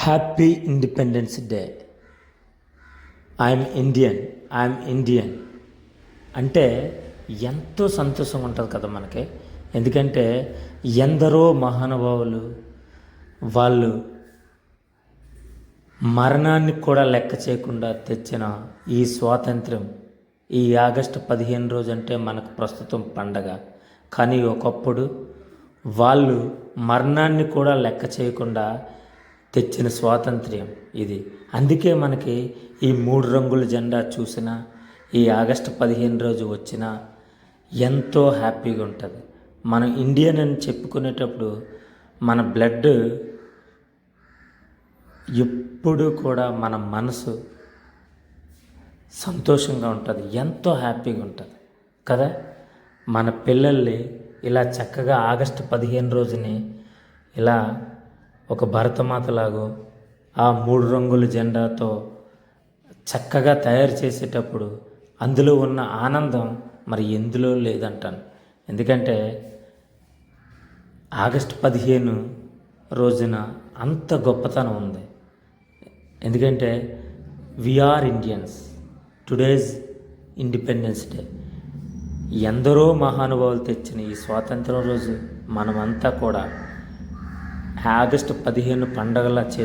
Happy independence day. I'm Indian, I'm Indian అంటే ఎంతో సంతోషంగా ఉంటుంది కదా మనకి. ఎందుకంటే ఎందరో మహానుభావులు వాళ్ళు మరణాన్ని కూడా లెక్క చేయకుండా తెచ్చిన ఈ స్వాతంత్ర్యం, ఈ ఆగస్టు 15 రోజు అంటే మనకు ప్రస్తుతం పండగ. కానీ ఒకప్పుడు వాళ్ళు మరణాన్ని కూడా లెక్క చేయకుండా తెచ్చిన స్వాతంత్ర్యం ఇది. అందుకే మనకి ఈ 3 రంగుల జెండా చూసినా, ఈ ఆగస్టు 15 రోజు వచ్చినా ఎంతో హ్యాపీగా ఉంటుంది. మనం ఇండియన్ అని చెప్పుకునేటప్పుడు మన బ్లడ్ ఎప్పుడు కూడా మన మనసు సంతోషంగా ఉంటుంది, ఎంతో హ్యాపీగా ఉంటుంది కదా. మన పిల్లల్ని ఇలా చక్కగా ఆగస్టు 15 రోజుని ఇలా ఒక భరతమాతలాగో ఆ 3 రంగుల జెండాతో చక్కగా తయారు చేసేటప్పుడు అందులో ఉన్న ఆనందం మరి ఎందులో లేదంటాను. ఎందుకంటే ఆగస్టు 15 రోజున అంత గొప్పతనం ఉంది. ఎందుకంటే we are Indians, today's independence day. ఎందరో మహానుభావులు తెచ్చిన ఈ స్వాతంత్రం రోజు మనమంతా కూడా ఆగస్టు 15 పండగలా చేసుకుంటాం.